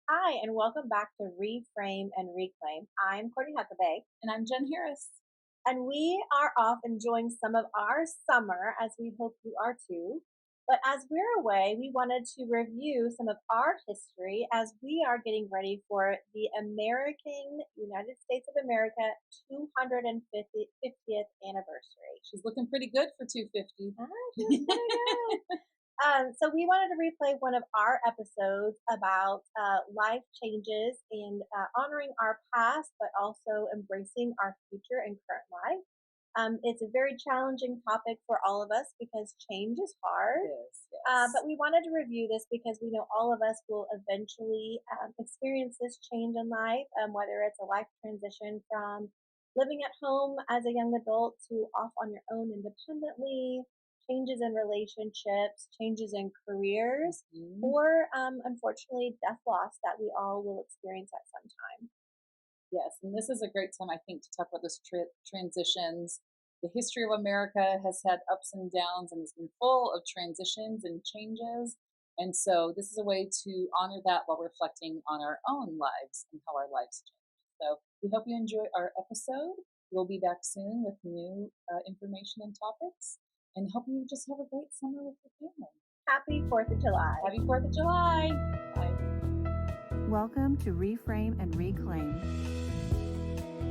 Hi, and welcome back to Reframe and Reclaim. I'm Courtney Huckabee, And I'm Jen Harris. and we are off enjoying some of our summer, as we hope you are too. But as we're away, we wanted to review some of our history as we are getting ready for the United States of America 250th anniversary. She's looking pretty good for 250. Ah, she's pretty good. So we wanted to replay one of our episodes about life changes and honoring our past, but also embracing our future and current life. It's a very challenging topic for all of us because change is hard. It is, yes. But we wanted to review this because we know all of us will eventually experience this change in life, whether it's a life transition from living at home as a young adult to off on your own independently, changes in relationships, changes in careers, Mhm. or unfortunately, death loss that we all will experience at some time. Yes, and this is a great time, I think, to talk about those transitions. The history of America has had ups and downs and has been full of transitions and changes. And so this is a way to honor that while reflecting on our own lives and how our lives change. So we hope you enjoy our episode. We'll be back soon with new information and topics, and hope you just have a great summer with your family. Happy 4th of July. Happy 4th of July. Bye. Welcome to Reframe and Reclaim.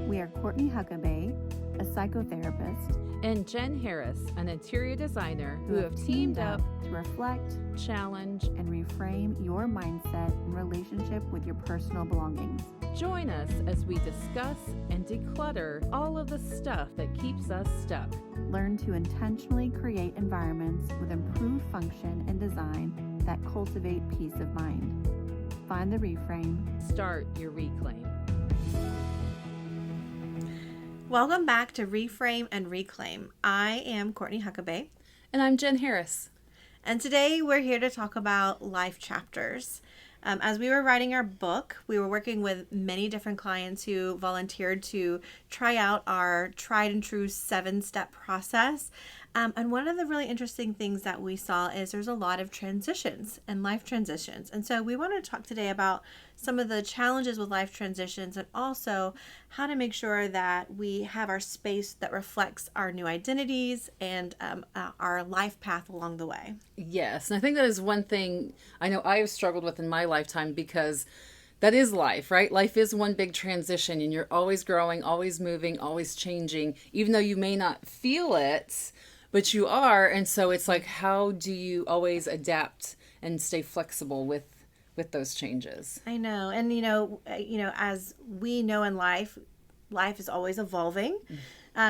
We are Courtney Huckabee, a psychotherapist, and Jen Harris, an interior designer who have teamed up to reflect, challenge, and reframe your mindset in relationship with your personal belongings. Join us as we discuss and declutter all of the stuff that keeps us stuck. Learn to intentionally create environments with improved function and design that cultivate peace of mind. Find the reframe. Start your reclaim. Welcome back to Reframe and Reclaim. I am Courtney Huckabee. And I'm Jen Harris. And today we're here to talk about life chapters. As we were writing our book, we were working with many different clients who volunteered to try out our tried and true 7-step process. And one of the really interesting things that we saw is there's a lot of transitions and life transitions. And so we want to talk today about some of the challenges with life transitions and also how to make sure that we have our space that reflects our new identities and our life path along the way. Yes, and I think that is one thing I know I have struggled with in my lifetime because that is life, right? Life is one big transition and you're always growing, always moving, always changing, even though you may not feel it, but you are. And so it's like, how do you always adapt and stay flexible with those changes? I know. And as we know in life is always evolving.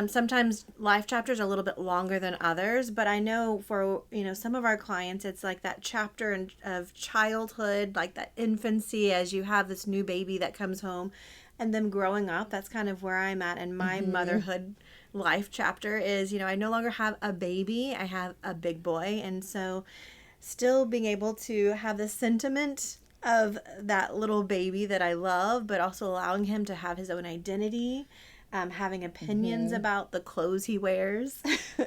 Sometimes life chapters are a little bit longer than others, but I know for some of our clients, it's like that chapter of childhood, like that infancy, as you have this new baby that comes home, and them growing up. That's kind of where I'm at in my motherhood life chapter. Is I no longer have a baby; I have a big boy, and so still being able to have the sentiment of that little baby that I love, but also allowing him to have his own identity, having opinions about the clothes he wears,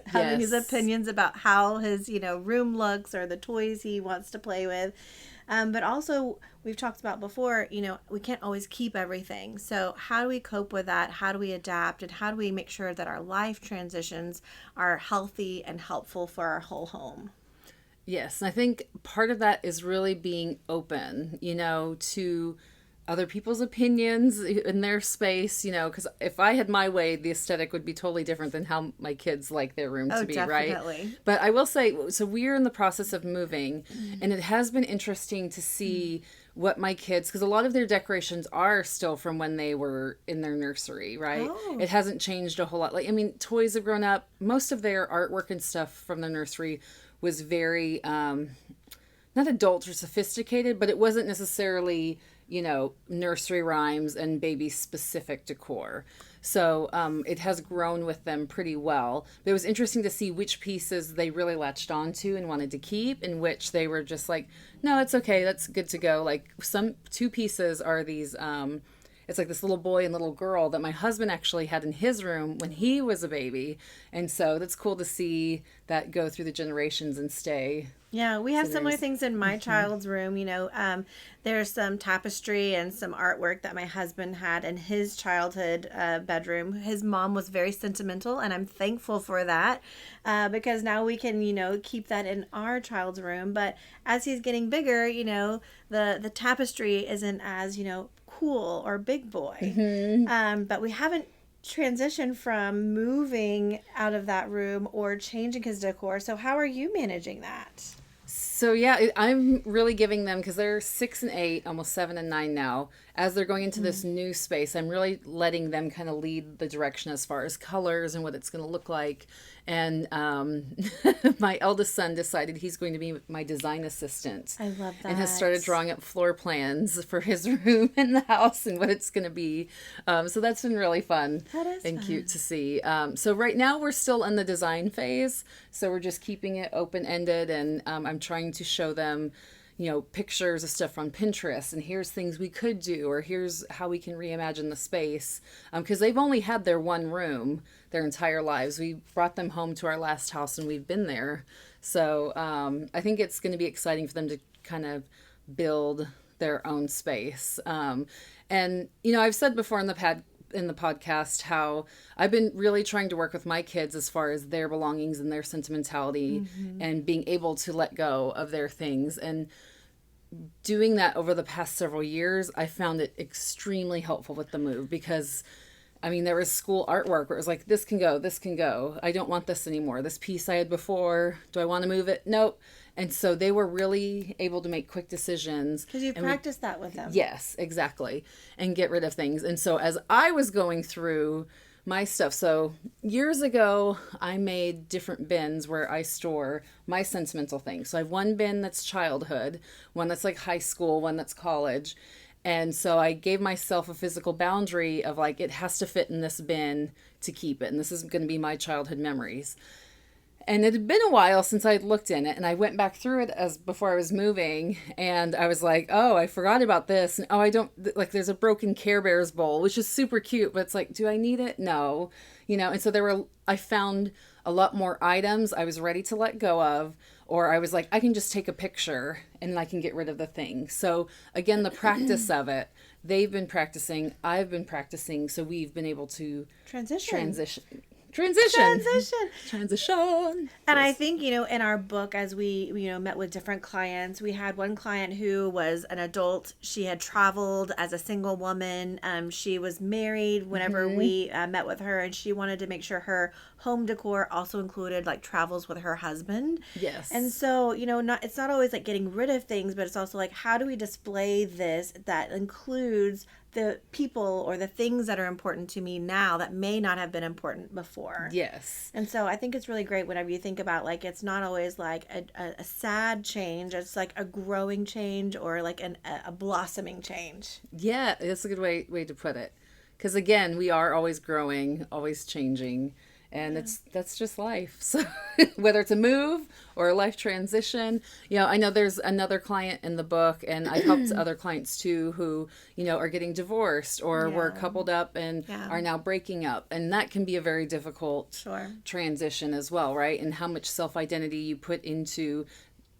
having his opinions about how his room looks or the toys he wants to play with. But also, we've talked about before, we can't always keep everything. So how do we cope with that? How do we adapt? And how do we make sure that our life transitions are healthy and helpful for our whole home? Yes, and I think part of that is really being open, to other people's opinions in their space, because if I had my way, the aesthetic would be totally different than how my kids like their room to be, definitely. Right? But I will say, so we're in the process of moving, and it has been interesting to see what my kids, because a lot of their decorations are still from when they were in their nursery, right? Oh. It hasn't changed a whole lot. Like, I mean, toys have grown up. Most of their artwork and stuff from the nursery was very not adult or sophisticated, but it wasn't necessarily nursery rhymes and baby specific decor. So it has grown with them pretty well. But it was interesting to see which pieces they really latched onto and wanted to keep, and which they were just like, no, it's okay, that's good to go. Like two pieces are these it's like this little boy and little girl that my husband actually had in his room when he was a baby. And so that's cool to see that go through the generations and stay. Yeah, we have So similar there's- things in my child's room. There's some tapestry and some artwork that my husband had in his childhood bedroom. His mom was very sentimental, and I'm thankful for that because now we can, keep that in our child's room. But as he's getting bigger, the tapestry isn't as, cool or big boy. But we haven't transitioned from moving out of that room or changing his decor. So how are you managing that? So yeah, I'm really giving them, because they're 6 and 8, almost 7 and 9 now. As they're going into this new space, I'm really letting them kind of lead the direction as far as colors and what it's going to look like. And my eldest son decided he's going to be my design assistant. I love that. And has started drawing up floor plans for his room in the house and what it's going to be. So that's been really fun and cute to see. So right now we're still in the design phase. So we're just keeping it open-ended, and I'm trying to show them, pictures of stuff on Pinterest, and here's things we could do, or here's how we can reimagine the space. Because they've only had their one room their entire lives. We brought them home to our last house, and we've been there. So I think it's going to be exciting for them to kind of build their own space. And, I've said before in the podcast how I've been really trying to work with my kids as far as their belongings and their sentimentality and being able to let go of their things. And doing that over the past several years, I found it extremely helpful with the move, because there was school artwork where it was like, this can go, this can go. I don't want this anymore. This piece I had before, do I want to move it? Nope. And so they were really able to make quick decisions. Because you practiced that with them. Yes, exactly. And get rid of things. And so as I was going through my stuff, so years ago, I made different bins where I store my sentimental things. So I have one bin that's childhood, one that's like high school, one that's college. And so I gave myself a physical boundary of like, it has to fit in this bin to keep it. And this is going to be my childhood memories. And it had been a while since I'd looked in it, and I went back through it as before I was moving, and I was like, oh, I forgot about this. And I don't, like, there's a broken Care Bears bowl, which is super cute, but it's like, do I need it? No. And so I found a lot more items I was ready to let go of, or I was like, I can just take a picture and I can get rid of the thing. So again, the practice of it, they've been practicing, I've been practicing, so we've been able to transition. And I think, in our book, as we, met with different clients, we had one client who was an adult. She had traveled as a single woman. She was married whenever we met with her, and she wanted to make sure her home decor also included like travels with her husband. Yes. And so, it's not always like getting rid of things, but it's also like, how do we display this that includes the people or the things that are important to me now that may not have been important before. Yes. And so I think it's really great whenever you think about like, it's not always like a sad change. It's like a growing change or like a blossoming change. Yeah, that's a good way to put it. Because again, we are always growing, always changing. And that's just life. So whether it's a move or a life transition, I know there's another client in the book, and I've helped other clients too who, are getting divorced or were coupled up and are now breaking up. And that can be a very difficult transition as well, right? And how much self-identity you put into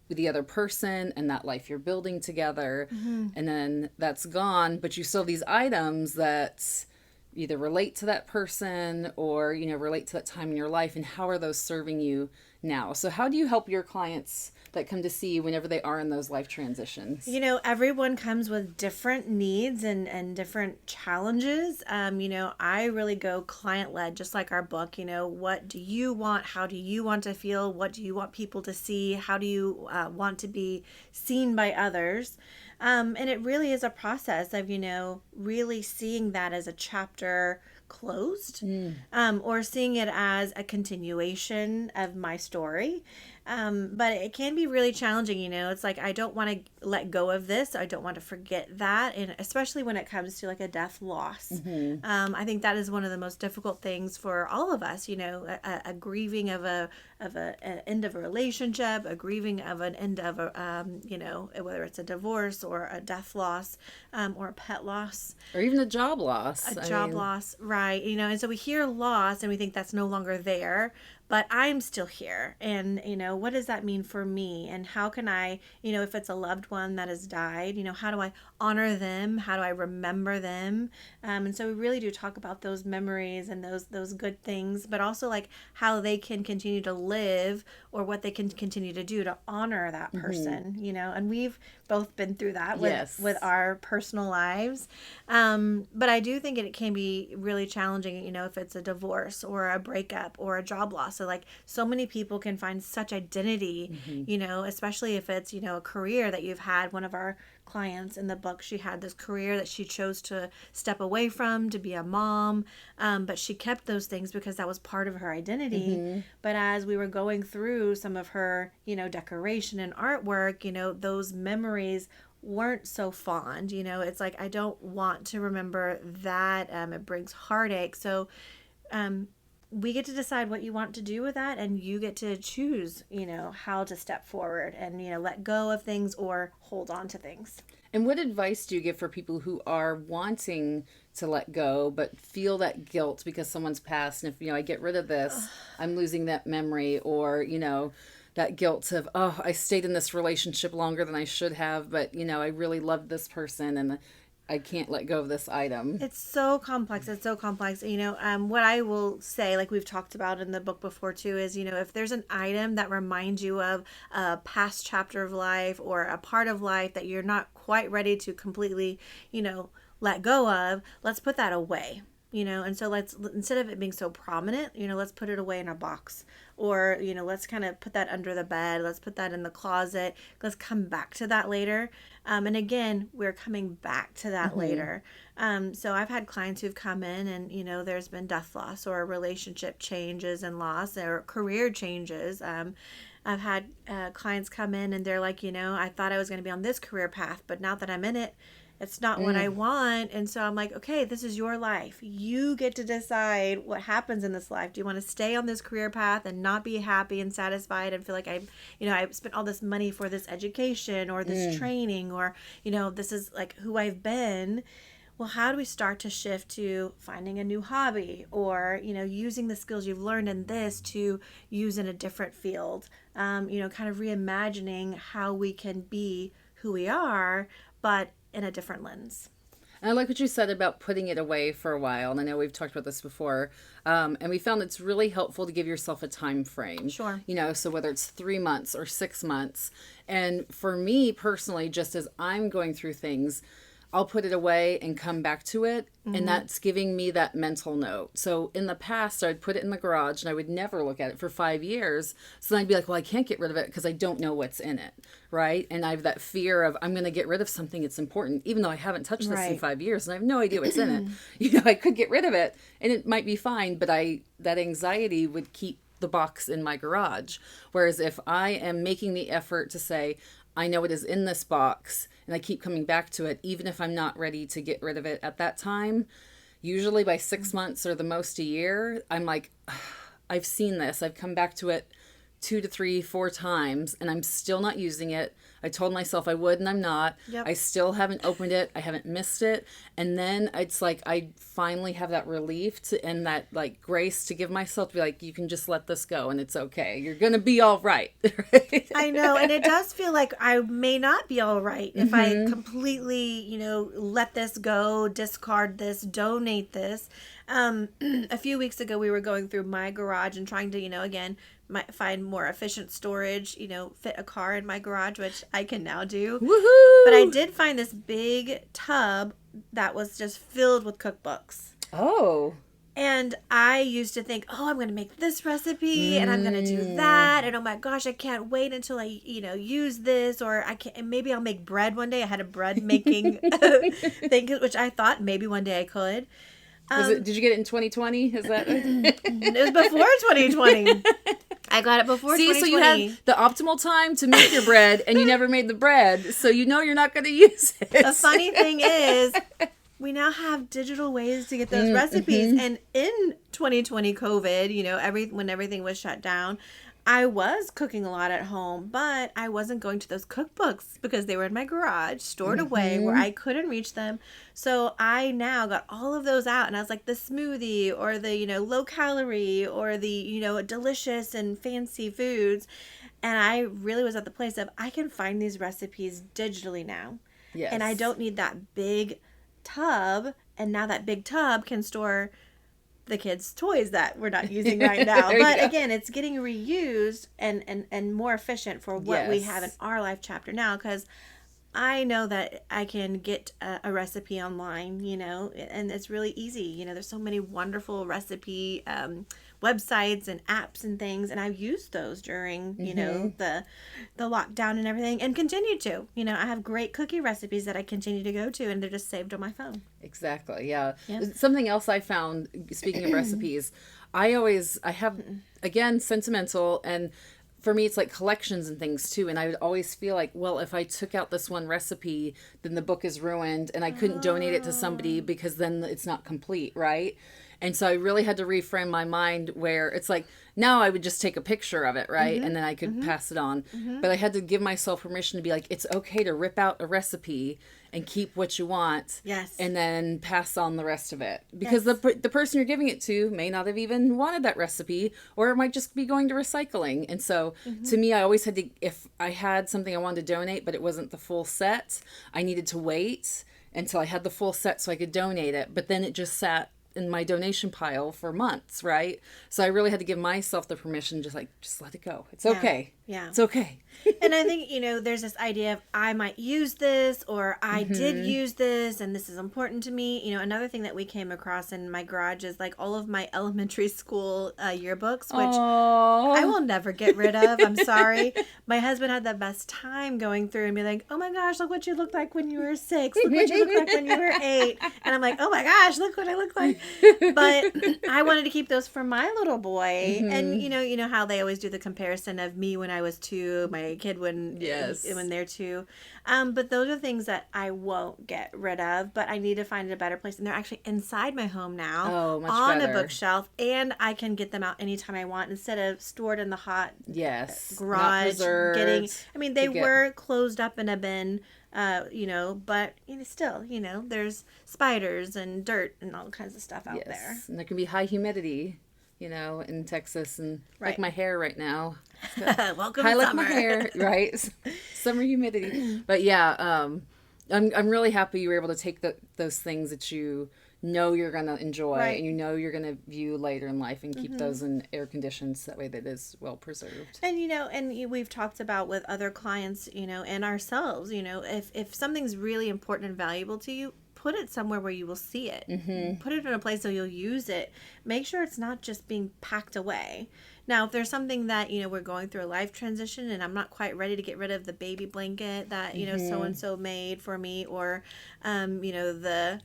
the other person and that life you're building together. And then that's gone, but you still have these items that either relate to that person or, relate to that time in your life, and how are those serving you now? So how do you help your clients that come to see you whenever they are in those life transitions? Everyone comes with different needs and different challenges. I really go client-led, just like our book. What do you want? How do you want to feel? What do you want people to see? How do you want to be seen by others? And it really is a process of, really seeing that as a chapter closed, or seeing it as a continuation of my story. But it can be really challenging, it's like I don't want to let go of this. I don't want to forget that, and especially when it comes to like a death loss. I think that is one of the most difficult things for all of us, a grieving of an end of a relationship, a grieving of an end of whether it's a divorce or a death loss, or a pet loss, or even a job loss. Loss, right? And so we hear loss and we think that's no longer there, but I'm still here. And, what does that mean for me? And how can I, if it's a loved one that has died, how do I honor them? How do I remember them? And so we really do talk about those memories and those good things, but also like how they can continue to live or what they can continue to do to honor that person, and we've both been through that with our personal lives. But I do think it can be really challenging, if it's a divorce or a breakup or a job loss. So like so many people can find such identity, especially if it's, a career that you've had. One of our clients in the book, she had this career that she chose to step away from to be a mom, but she kept those things because that was part of her identity. But as we were going through some of her, decoration and artwork, those memories weren't so fond. It's like, I don't want to remember that. It brings heartache. So we get to decide what you want to do with that, and you get to choose, how to step forward and, let go of things or hold on to things. And what advice do you give for people who are wanting to let go but feel that guilt because someone's passed, and if I get rid of this, I'm losing that memory, or that guilt of, I stayed in this relationship longer than I should have, but I really loved this person and I can't let go of this item. It's so complex. What I will say, like we've talked about in the book before too, is, if there's an item that reminds you of a past chapter of life or a part of life that you're not quite ready to completely, let go of, let's put that away. And so let's, instead of it being so prominent, let's put it away in a box, or, let's kind of put that under the bed. Let's put that in the closet. Let's come back to that later. And again, we're coming back to that later. So I've had clients who've come in and, there's been death loss or relationship changes and loss or career changes. I've had clients come in and they're like, I thought I was going to be on this career path, but now that I'm in it, it's not what I want. And so I'm like, okay, this is your life. You get to decide what happens in this life. Do you want to stay on this career path and not be happy and satisfied and feel like I spent all this money for this education or this training, or, this is like who I've been. Well, how do we start to shift to finding a new hobby, or, using the skills you've learned in this to use in a different field? Kind of reimagining how we can be who we are, but in a different lens. And I like what you said about putting it away for a while. And I know we've talked about this before. And we found it's really helpful to give yourself a time frame. Sure. So whether it's 3 months or 6 months. And for me personally, just as I'm going through things, I'll put it away and come back to it. And that's giving me that mental note. So in the past, I'd put it in the garage and I would never look at it for 5 years. So then I'd be like, well, I can't get rid of it because I don't know what's in it. Right. And I have that fear of, I'm going to get rid of something that's important, even though I haven't touched this in 5 years and I have no idea what's in it. I could get rid of it and it might be fine, but that anxiety would keep the box in my garage. Whereas if I am making the effort to say, I know it is in this box and I keep coming back to it, even if I'm not ready to get rid of it at that time, usually by 6 months or the most a year, I'm like, I've seen this. I've come back to it 2 to 3, 4 times and I'm still not using it. I told myself I would and I'm not. Yep. I still haven't opened it. I haven't missed it. And then it's like I finally have that relief and that like grace to give myself to be like, you can just let this go and it's okay. You're going to be all right. Right? I know. And it does feel like I may not be all right if I completely, let this go, discard this, donate this. A few weeks ago, we were going through my garage and trying to, again, find more efficient storage, fit a car in my garage, which I can now do. Woohoo! But I did find this big tub that was just filled with cookbooks. Oh. And I used to think, I'm going to make this recipe and I'm going to do that. And oh my gosh, I can't wait until I, use this, or maybe I'll make bread one day. I had a bread making thing, which I thought maybe one day I could. Did you get it in 2020? Is that? It was before 2020. I got it before See, 2020. so you had the optimal time to make your bread, and you never made the bread, so you know you're not going to use it. The funny thing is, we now have digital ways to get those recipes. And in 2020 COVID, you know, when everything was shut down, I was cooking a lot at home, but I wasn't going to those cookbooks because they were in my garage, stored away where I couldn't reach them. So I now got all of those out, and I was like, the smoothie or the, you know, low calorie or the, you know, delicious and fancy foods. And I really was at the place of I can find these recipes digitally now. Yes. And I don't need that big tub. And now that big tub can store the kids' toys that we're not using right now. But again, it's getting reused and more efficient for what we have in our life chapter now, because I know that I can get a recipe online, you know, and it's really easy. You know, there's so many wonderful recipe websites and apps and things, and I've used those during, you know, the lockdown and everything, and continue to. You know, I have great cookie recipes that I continue to go to, and they're just saved on my phone. Exactly, yeah. Something else I found, speaking of recipes, I have, again, sentimental, and for me, it's like collections and things too. And I would always feel like, well, if I took out this one recipe, then the book is ruined and I couldn't donate it to somebody because then it's not complete, right? And so I really had to reframe my mind where it's like, now I would just take a picture of it, right? And then I could pass it on. But I had to give myself permission to be like, it's okay to rip out a recipe and keep what you want. Yes. And then pass on the rest of it. Because the person you're giving it to may not have even wanted that recipe, or it might just be going to recycling. And so to me, I always had to, if I had something I wanted to donate, but it wasn't the full set, I needed to wait until I had the full set so I could donate it. But then it just sat in my donation pile for months, right? So I really had to give myself the permission, just let it go. It's okay. Yeah. It's okay. And I think, you know, there's this idea of I might use this, or I did use this and this is important to me. You know, another thing that we came across in my garage is like all of my elementary school yearbooks, which I will never get rid of. I'm sorry. My husband had the best time going through and be like, oh my gosh, look what you looked like when you were 6. Look what you looked like when you were 8. And I'm like, oh my gosh, look what I look like. But I wanted to keep those for my little boy. And you know how they always do the comparison of me when I was 2, my kid when they're 2. But those are things that I won't get rid of, but I need to find a better place. And they're actually inside my home now on a bookshelf, and I can get them out anytime I want instead of stored in the hot garage. They were closed up in a bin, you know, but you know, still, you know, there's spiders and dirt and all kinds of stuff out there. And there can be high humidity, you know, in Texas, and like my hair right now. Welcome to summer. Like my hair, right? Summer humidity. But yeah, I'm really happy you were able to take those things that you know you're going to enjoy and you know you're going to view later in life and keep those in air conditions that way that is well preserved. And you know, and we've talked about with other clients, you know, and ourselves, you know, if something's really important and valuable to you, put it somewhere where you will see it. Put it in a place so you'll use it. Make sure it's not just being packed away. Now, if there's something that, you know, we're going through a life transition and I'm not quite ready to get rid of the baby blanket that, you know, so-and-so made for me, or, you know, the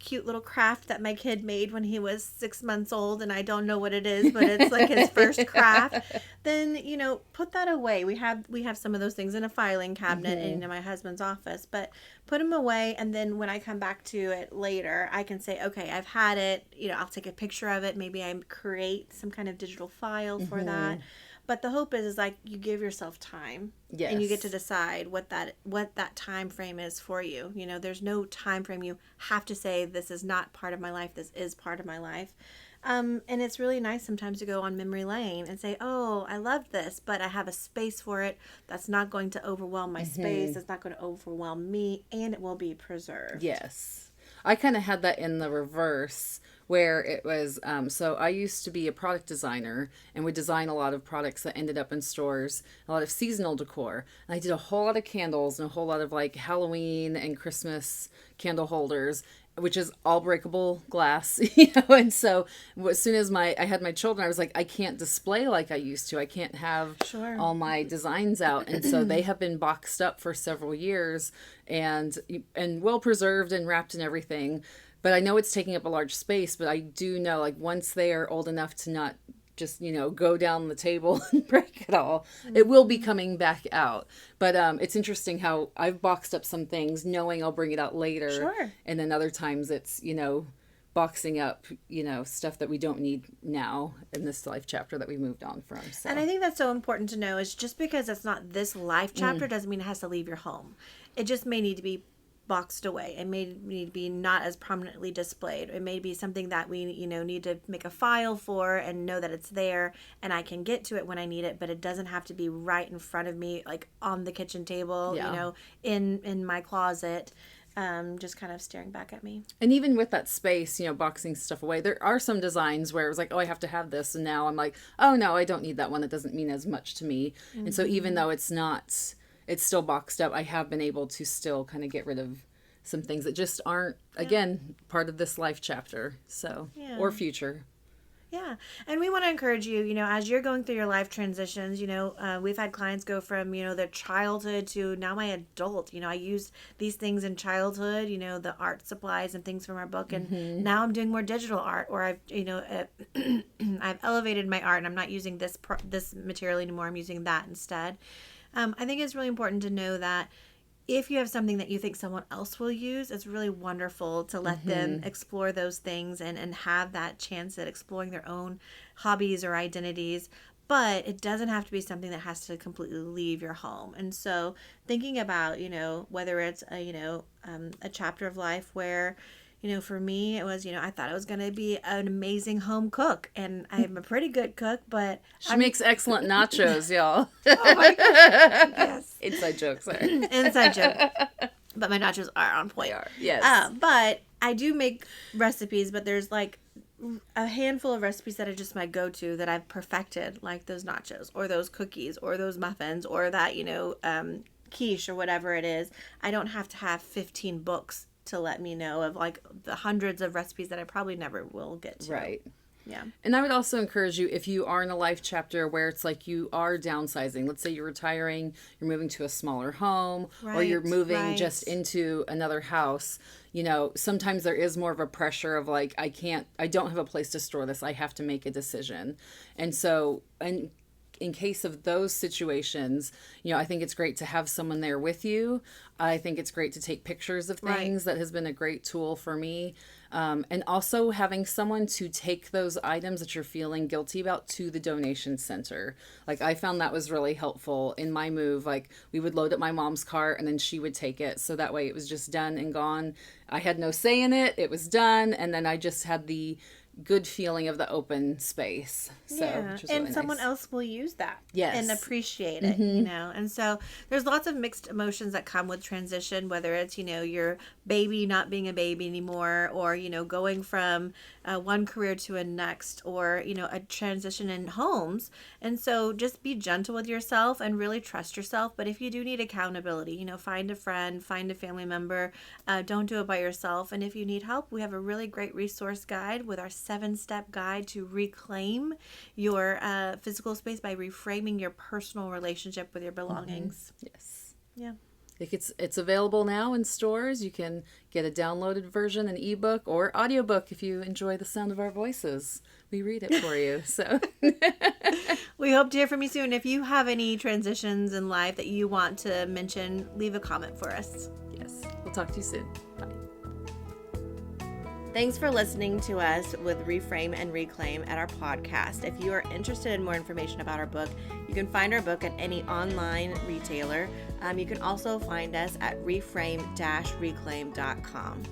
cute little craft that my kid made when he was 6 months old and I don't know what it is, but it's like his first craft, then, you know, put that away. We have some of those things in a filing cabinet in my husband's office, but put them away. And then when I come back to it later, I can say, okay, I've had it, you know, I'll take a picture of it. Maybe I create some kind of digital file for that. But the hope is like you give yourself time, and you get to decide what that time frame is for you. You know, there's no time frame you have to say this is not part of my life. This is part of my life. And it's really nice sometimes to go on memory lane and say, oh, I love this, but I have a space for it that's not going to overwhelm my space. It's not going to overwhelm me, and it will be preserved. Yes. I kind of had that in the reverse, where it was, so I used to be a product designer and would design a lot of products that ended up in stores, a lot of seasonal decor. And I did a whole lot of candles and a whole lot of like Halloween and Christmas candle holders, which is all breakable glass, you know. And so as soon as I had my children, I was like, I can't display like I used to. I can't have all my designs out. And so they have been boxed up for several years and well preserved and wrapped and everything. But I know it's taking up a large space, but I do know, like, once they are old enough to not just, go down the table and break it all. It will be coming back out. But it's interesting how I've boxed up some things knowing I'll bring it out later. Sure. And then other times it's, boxing up, stuff that we don't need now in this life chapter that we moved on from. So. And I think that's so important to know is just because it's not this life chapter doesn't mean it has to leave your home. It just may need to be boxed away. It may need to be not as prominently displayed. It may be something that we, need to make a file for and know that it's there and I can get to it when I need it, but it doesn't have to be right in front of me, like on the kitchen table, in my closet. Just kind of staring back at me. And even with that space, boxing stuff away, there are some designs where it was like, oh, I have to have this. And now I'm like, oh, no, I don't need that one. It doesn't mean as much to me. Mm-hmm. And so even though it's still boxed up, I have been able to still kind of get rid of some things that just aren't, again, part of this life chapter. So, or future. Yeah. And we want to encourage you, as you're going through your life transitions, we've had clients go from, their childhood to now my adult. I used these things in childhood, the art supplies and things from our book. And now I'm doing more digital art, or I've, I've elevated my art and I'm not using this material anymore. I'm using that instead. I think it's really important to know that if you have something that you think someone else will use, it's really wonderful to let them explore those things and have that chance at exploring their own hobbies or identities. But it doesn't have to be something that has to completely leave your home. And so thinking about, whether it's a chapter of life where, for me, it was, I thought I was going to be an amazing home cook. And I'm a pretty good cook, but... She makes excellent nachos, y'all. Oh, my gosh. Yes. Inside joke, sorry. Inside joke. But my nachos are on point. They are, yes. But I do make recipes, but there's like a handful of recipes that are just my go-to that I've perfected, like those nachos or those cookies or those muffins or that, quiche or whatever it is. I don't have to have 15 books to let me know of like the hundreds of recipes that I probably never will get to. Right. Yeah. And I would also encourage you, if you are in a life chapter where it's like you are downsizing, let's say you're retiring, you're moving to a smaller home, or you're moving just into another house, sometimes there is more of a pressure of like, I don't have a place to store this. I have to make a decision. And so, in case of those situations, I think it's great to have someone there with you. I think it's great to take pictures of things. That has been a great tool for me. And also having someone to take those items that you're feeling guilty about to the donation center. Like I found that was really helpful in my move. Like we would load up my mom's cart and then she would take it. So that way it was just done and gone. I had no say in it. It was done. And then I just had the good feeling of the open space. So, which was and really someone nice. else will use that Yes. and appreciate it, And so there's lots of mixed emotions that come with transition, whether it's, your baby not being a baby anymore, or, going from one career to a next, or, a transition in homes. And so just be gentle with yourself and really trust yourself. But if you do need accountability, find a friend, find a family member, don't do it by yourself. And if you need help, we have a really great resource guide with our 7-step guide to reclaim your physical space by reframing your personal relationship with your belongings. Yes. Yeah. It's available now in stores. You can get a downloaded version, an ebook, or audiobook if you enjoy the sound of our voices. We read it for you. So we hope to hear from you soon. If you have any transitions in life that you want to mention, leave a comment for us. Yes. We'll talk to you soon. Bye. Thanks for listening to us with Reframe and Reclaim at our podcast. If you are interested in more information about our book, you can find our book at any online retailer. You can also find us at reframe-reclaim.com.